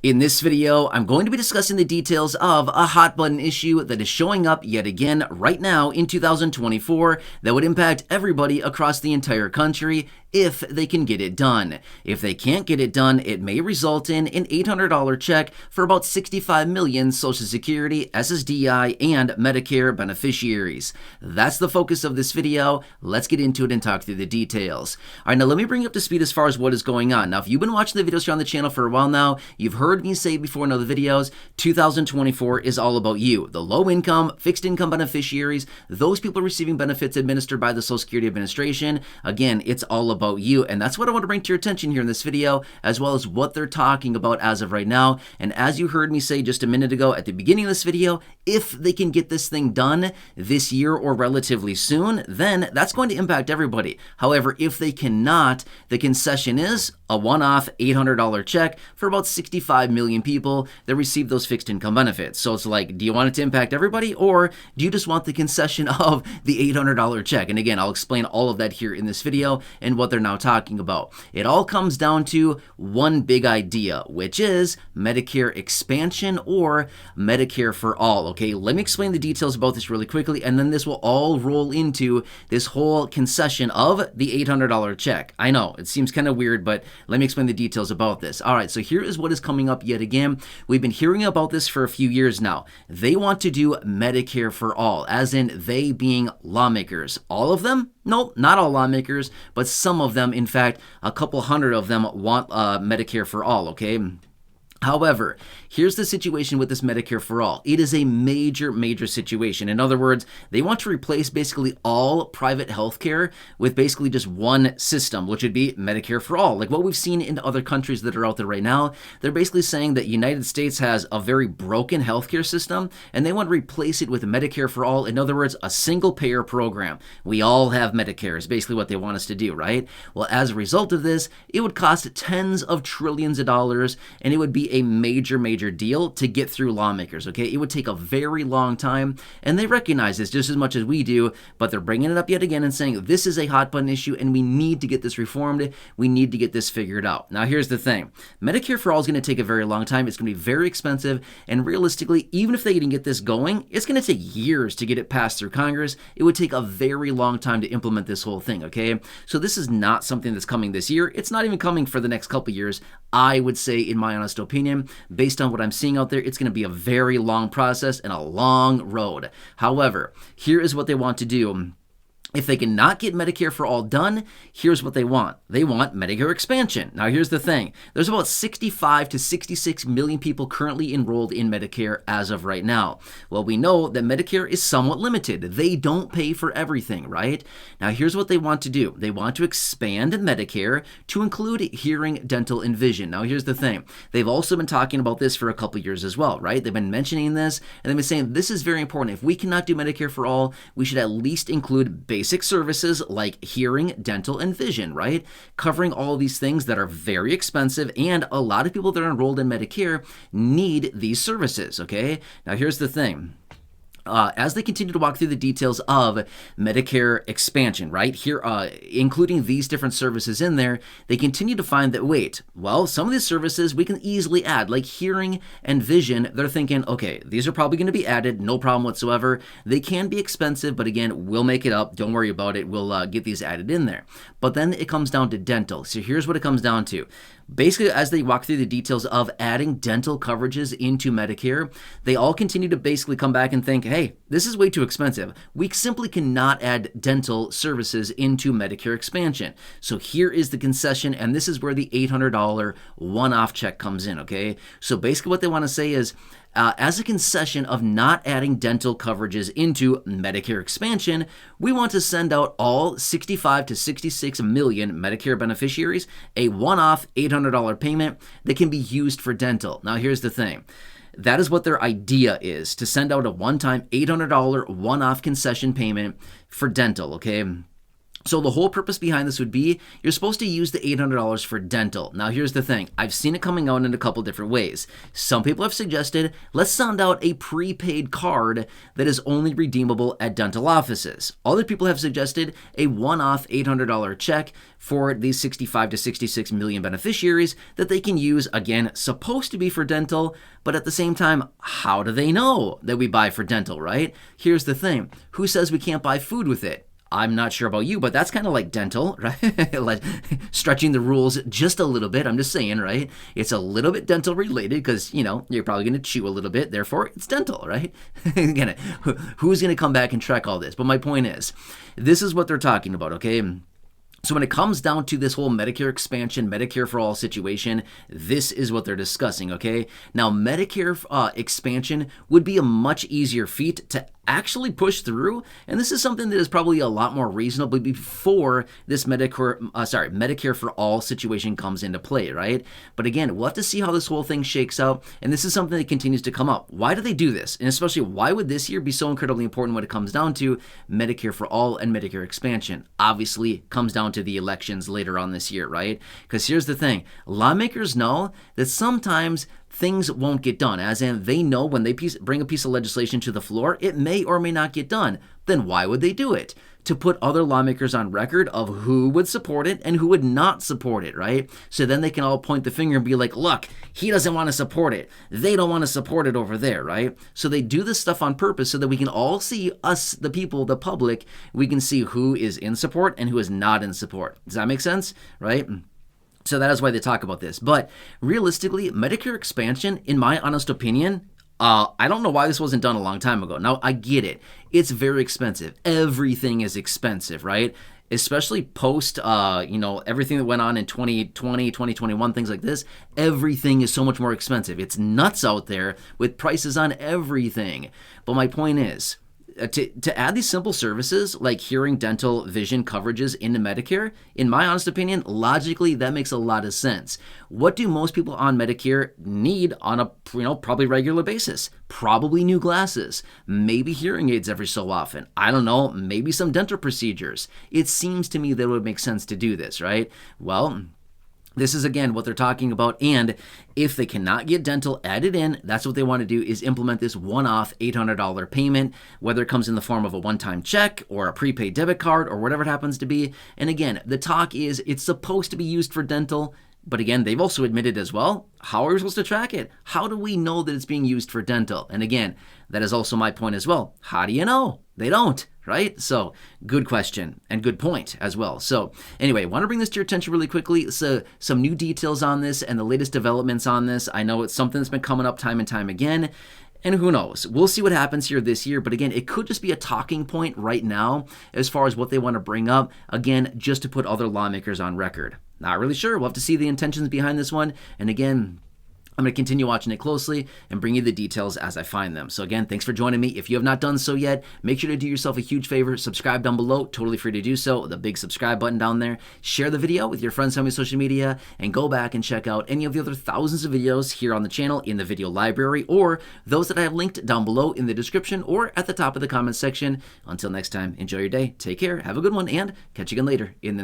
In this video, I'm going to be discussing the details of a hot button issue that is showing up yet again right now in 2024 that would impact everybody across the entire country if they can get it done. If they can't get it done, it may result in an $800 check for about 65 million Social Security, SSDI, and Medicare beneficiaries. That's the focus of this video. Let's get into it and talk through the details. All right, now let me bring you up to speed as far as what is going on. Now, if you've been watching the videos here on the channel for a while now, you've heard me say before in other videos, 2024 is all about you. The low income, fixed income beneficiaries, those people receiving benefits administered by the Social Security Administration. Again, it's all about you, and that's what I want to bring to your attention here in this video, as well as what they're talking about as of right now. And as you heard me say just a minute ago at the beginning of this video, if they can get this thing done this year or relatively soon, then that's going to impact everybody. However, if they cannot, the concession is a one-off $800 check for about 65 million people that receive those fixed income benefits. So it's like, do you want it to impact everybody, or do you just want the concession of the $800 check? And again, I'll explain all of that here in this video and what they're now talking about. It all comes down to one big idea, which is Medicare expansion or Medicare for all. Okay, let me explain the details about this really quickly, and then this will all roll into this whole concession of the $800 check. I know it seems kind of weird, but let me explain the details about this. All right, so here is what is coming up yet again. We've been hearing about this for a few years now. They want to do Medicare for all, as in they being lawmakers. All of them? Nope, not all lawmakers, but some of them. In fact, a couple hundred of them want Medicare for all, okay? However, here's the situation with this Medicare for all. It is a major situation. In other words, they want to replace basically all private healthcare with basically just one system, which would be Medicare for all. Like what we've seen in other countries that are out there right now, they're basically saying that the United States has a very broken healthcare system, and they want to replace it with Medicare for all. In other words, a single payer program. We all have Medicare is basically what they want us to do, right? Well, as a result of this, it would cost tens of trillions of dollars, and it would be a major deal to get through lawmakers, okay? It would take a very long time, and they recognize this just as much as we do, but they're bringing it up yet again and saying this is a hot button issue and we need to get this reformed. We need to get this figured out. Now, here's the thing. Medicare for all is going to take a very long time. It's going to be very expensive, and realistically, even if they can get this going, it's going to take years to get it passed through Congress. It would take a very long time to implement this whole thing, okay? So this is not something that's coming this year. It's not even coming for the next couple years, I would say, in my honest opinion. Based on what I'm seeing out there, it's going to be a very long process and a long road. However, here is what they want to do. If they cannot get Medicare for all done, here's what they want. They want Medicare expansion. Now, here's the thing. There's about 65 to 66 million people currently enrolled in Medicare as of right now. Well, we know that Medicare is somewhat limited. They don't pay for everything, right? Now, here's what they want to do. They want to expand Medicare to include hearing, dental, and vision. Now, here's the thing. They've also been talking about this for a couple years as well, right? They've been mentioning this, and they've been saying this is very important. If we cannot do Medicare for all, we should at least include basic services like hearing, dental, and vision, right? Covering all of these things that are very expensive, and a lot of people that are enrolled in Medicare need these services, okay? Now, here's the thing. As they continue to walk through the details of Medicare expansion, right, here, including these different services in there, they continue to find that, wait, well, some of these services we can easily add, like hearing and vision. They're thinking, okay, these are probably going to be added, no problem whatsoever. They can be expensive, but again, we'll make it up. Don't worry about it. We'll get these added in there. But then it comes down to dental. So here's what it comes down to. Basically, as they walk through the details of adding dental coverages into Medicare, they all continue to basically come back and think, hey, this is way too expensive. We simply cannot add dental services into Medicare expansion. So here is the concession, and this is where the $800 one-off check comes in, okay? So basically what they want to say is, as a concession of not adding dental coverages into Medicare expansion, we want to send out all 65 to 66 million Medicare beneficiaries a one-off $800 payment that can be used for dental. Now, here's the thing. That is what their idea is, to send out a one-time $800 one-off concession payment for dental, okay? So the whole purpose behind this would be you're supposed to use the $800 for dental. Now here's the thing. I've seen it coming out in a couple different ways. Some people have suggested, let's send out a prepaid card that is only redeemable at dental offices. Other people have suggested a one-off $800 check for these 65 to 66 million beneficiaries that they can use, again, supposed to be for dental, but at the same time, how do they know that we buy for dental, right? Here's the thing. Who says we can't buy food with it? I'm not sure about you, but that's kind of like dental, right? Like stretching the rules just a little bit. I'm just saying, right? It's a little bit dental related because, you're probably going to chew a little bit. Therefore, it's dental, right? Again, who's going to come back and track all this? But my point is, this is what they're talking about, okay? So when it comes down to this whole Medicare expansion, Medicare for all situation, this is what they're discussing, okay? Now, Medicare expansion would be a much easier feat to actually push through, and this is something that is probably a lot more reasonable before this Medicare for all situation comes into play, right? But again, we'll have to see how this whole thing shakes out, and this is something that continues to come up. Why do they do this? And especially, why would this year be so incredibly important when it comes down to Medicare for all and Medicare expansion? Obviously, comes down to the elections later on this year, right? Because here's the thing. Lawmakers know that sometimes things won't get done, as in they know when they bring a piece of legislation to the floor, it may or may not get done. Then why would they do it? To put other lawmakers on record of who would support it and who would not support it, right? So then they can all point the finger and be like, look, he doesn't want to support it. They don't want to support it over there, right? So they do this stuff on purpose so that we can all see, us, the people, the public, we can see who is in support and who is not in support. Does that make sense, right? So that is why they talk about this. But realistically, Medicare expansion, in my honest opinion, I don't know why this wasn't done a long time ago. Now, I get it. It's very expensive. Everything is expensive, right? Especially post, everything that went on in 2020, 2021, things like this. Everything is so much more expensive. It's nuts out there with prices on everything. But my point is, to add these simple services like hearing, dental, vision coverages into Medicare, in my honest opinion, logically, that makes a lot of sense. What do most people on Medicare need on a probably regular basis? Probably new glasses, maybe hearing aids every so often. I don't know, maybe some dental procedures. It seems to me that it would make sense to do this, right? Well, this is, again, what they're talking about, and if they cannot get dental added in, that's what they want to do, is implement this one-off $800 payment, whether it comes in the form of a one-time check or a prepaid debit card or whatever it happens to be. And again, the talk is it's supposed to be used for dental, but again, they've also admitted as well, how are we supposed to track it? How do we know that it's being used for dental? And again, that is also my point as well. How do you know? They don't, right? So good question and good point as well. So anyway, I want to bring this to your attention really quickly. So some new details on this and the latest developments on this. I know it's something that's been coming up time and time again. And who knows? We'll see what happens here this year. But again, it could just be a talking point right now as far as what they want to bring up. Again, just to put other lawmakers on record. Not really sure. We'll have to see the intentions behind this one. And again, I'm going to continue watching it closely and bring you the details as I find them. So again, thanks for joining me. If you have not done so yet, make sure to do yourself a huge favor. Subscribe down below. Totally free to do so. The big subscribe button down there. Share the video with your friends on social media and go back and check out any of the other thousands of videos here on the channel in the video library or those that I have linked down below in the description or at the top of the comments section. Until next time, enjoy your day. Take care. Have a good one and catch you again later in the